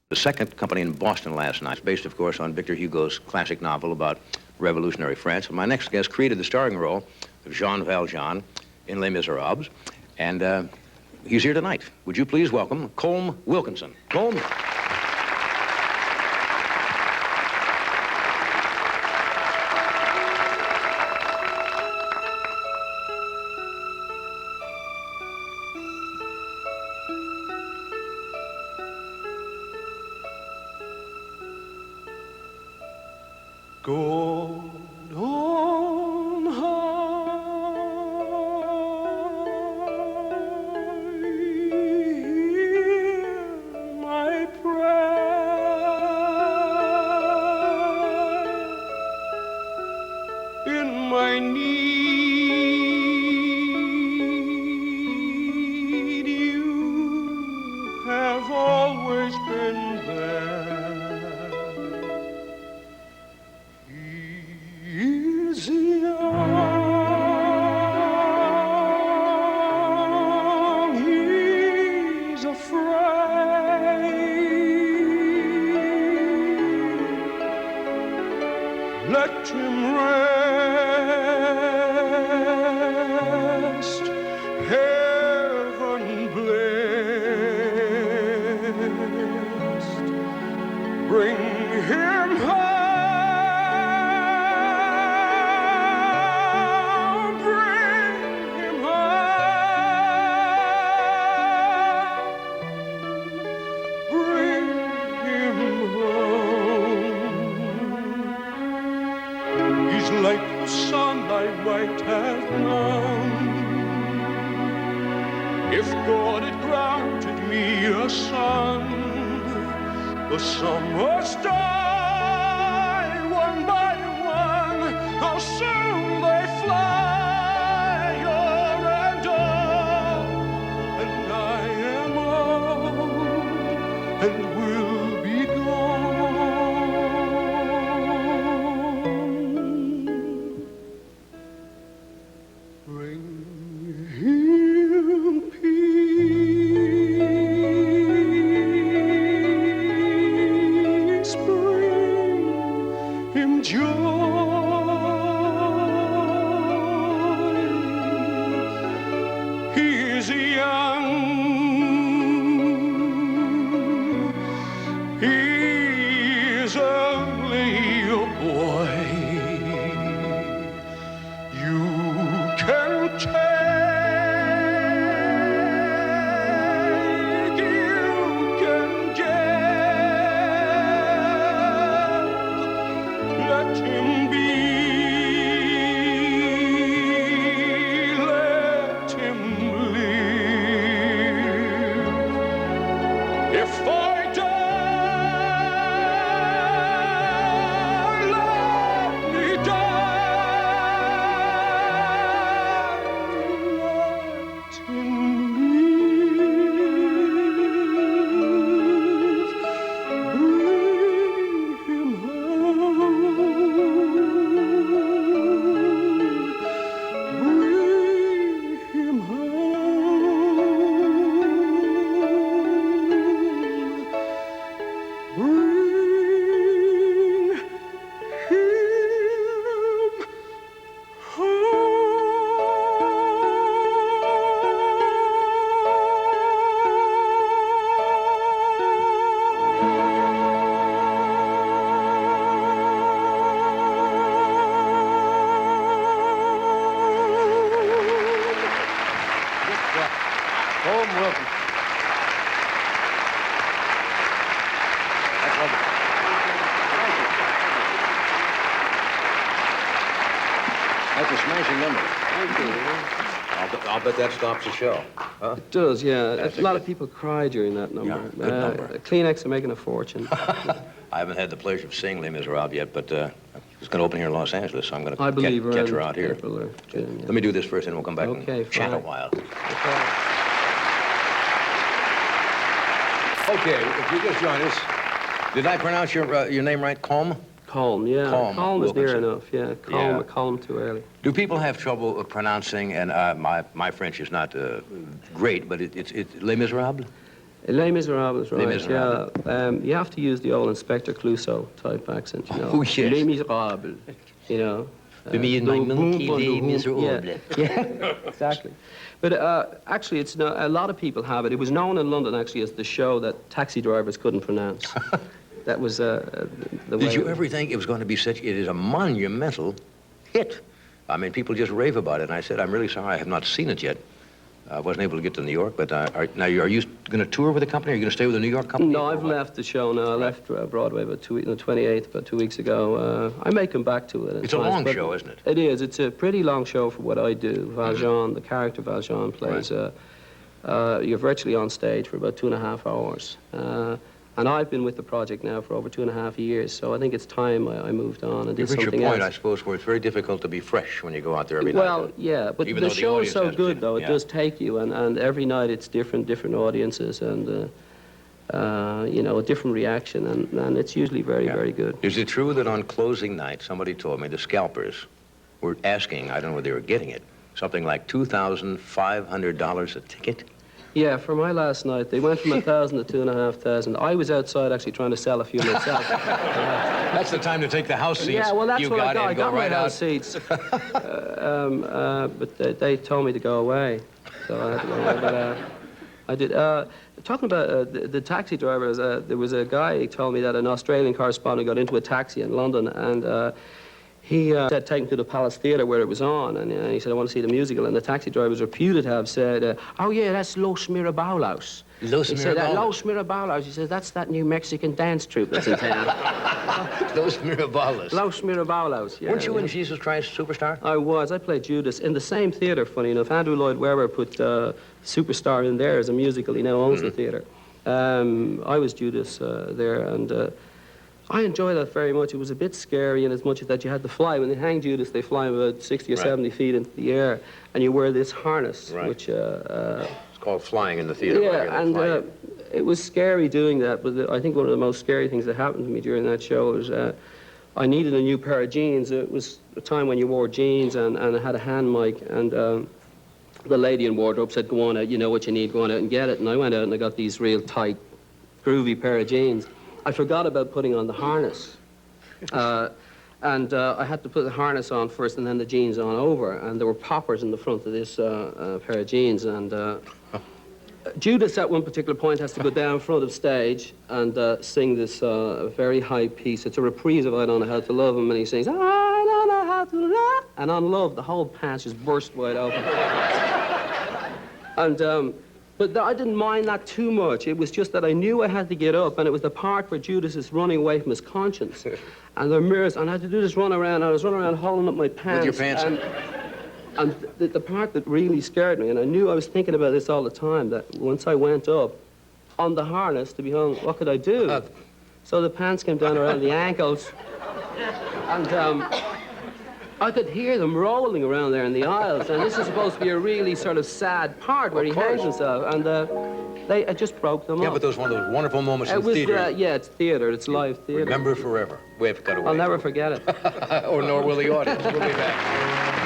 The second company in Boston last night, based, of course, on Victor Hugo's classic novel about revolutionary France. And my next guest created the starring role of Jean Valjean in Les Miserables. And he's here tonight. Would you please welcome Colm Wilkinson. Colm. Gold on high, hear my prayer. In my need, you have always been there. He's young, he's afraid. Let him rest, heaven blessed. Bring him home. Like the sun I might have known, if God had granted me a son. The summers die one by one, how soon they fly, o'er and on, and I am old and will be gone. Bring him peace, bring him joy. He is young, he is only a boy. You can take, you can give. Let him be, let him live. If I die, let me die. Colm Wilkinson. That's lovely. That's a smashing number. Thank you. I'll bet that stops the show. Huh? It does, yeah. A lot of people cry during that number. Yeah, good number. Kleenex are making a fortune. I haven't had the pleasure of seeing Les Miserables yet, but it's going to open here in Los Angeles, so I'm going to catch her out here. April or June, yeah. Let me do this first, and we'll come back and chat a while. Okay, if you just join us, did I pronounce your name right, Colm? Colm, yeah. Colm is near Wilkinson. enough, yeah. Colm, a column too early. Do people have trouble pronouncing, and my French is not great, but it's Les Miserables? Les Miserables, right? Miserables. Yeah. You have to use the old Inspector Clouseau type accent, you know. Oh, yes. Les Miserables, you know. Me and my monkey, Les Miserables. Yeah, exactly. But actually, it's not, a lot of people have it. It was known in London, actually, as the show that taxi drivers couldn't pronounce. That was the way... Did you ever think it was going to be such... It is a monumental hit. I mean, people just rave about it. And I said, I'm really sorry I have not seen it yet. I wasn't able to get to New York, but now, are you going to tour with the company? Are you going to stay with the New York company? No, I've left the show now. I left Broadway about the 28th, about 2 weeks ago. I may come back to it. It's a long show, isn't it? It is. It's a pretty long show for what I do. Valjean, the character Valjean plays, right. You're virtually on stage for about 2.5 hours. And I've been with the project now for over 2.5 years, so I think it's time I moved on and did something else. You've reached a point, I suppose, where it's very difficult to be fresh when you go out there every night. Well, yeah, but the show is so good, though. It does take you, and every night it's different audiences, and, you know, a different reaction, and it's usually very, very good. Is it true that on closing night, somebody told me the scalpers were asking, I don't know whether they were getting it, something like $2,500 a ticket? Yeah, for my last night, they went from 1,000 to 2,500. I was outside actually trying to sell a few myself. That's the time to take the house seats. Yeah, well, that's what I got. I got my house out. seats. But they told me to go away, so I had to go away. But I did. Talking about the taxi drivers, there was a guy who told me that an Australian correspondent got into a taxi in London, and he said, take him to the Palace Theatre where it was on, and he said, I want to see the musical, and the taxi driver was reputed to have said, oh yeah, that's Los Mirabalos. Los Mirabalos? He said, Los Mirabalos. He said, that's that new Mexican dance troupe that's in town. Los Mirabalos. Los Mirabalos, yeah. Weren't you in Jesus Christ Superstar? I was. I played Judas in the same theatre, funny enough. Andrew Lloyd Webber put Superstar in there as a musical. He now owns the theatre. I was Judas there, and I enjoyed that very much. It was a bit scary in as much as that you had to fly. When they hang Judas, they fly about 60 or 70 feet into the air, and you wear this harness, which... it's called flying in the theatre. Yeah, and it was scary doing that, but I think one of the most scary things that happened to me during that show was I needed a new pair of jeans. It was a time when you wore jeans, and I had a hand mic, and the lady in wardrobe said, go on out, you know what you need, go on out and get it. And I went out and I got these real tight, groovy pair of jeans. I forgot about putting on the harness. And I had to put the harness on first and then the jeans on over. And there were poppers in the front of this pair of jeans. And Judas, at one particular point, has to go down front of stage and sing this very high piece. It's a reprise of I Don't Know How to Love Him. And he sings, I don't know how to love. And on Love, the whole pants just burst wide open. And... But I didn't mind that too much. It was just that I knew I had to get up, and it was the part where Judas is running away from his conscience. And there are mirrors, and I had to do this run around. I was running around holding up my pants. With your pants and the part that really scared me, and I knew I was thinking about this all the time, that once I went up on the harness to be hung, what could I do? So the pants came down around the ankles, and I could hear them rolling around there in the aisles, and this is supposed to be a really sort of sad part where he hangs himself, and I just broke them up. Yeah, but those one of those wonderful moments in theater. Yeah, it's theater, it's live theater. Remember forever. We've got to wait. I'll never forget it. Or nor will the audience. We'll be back.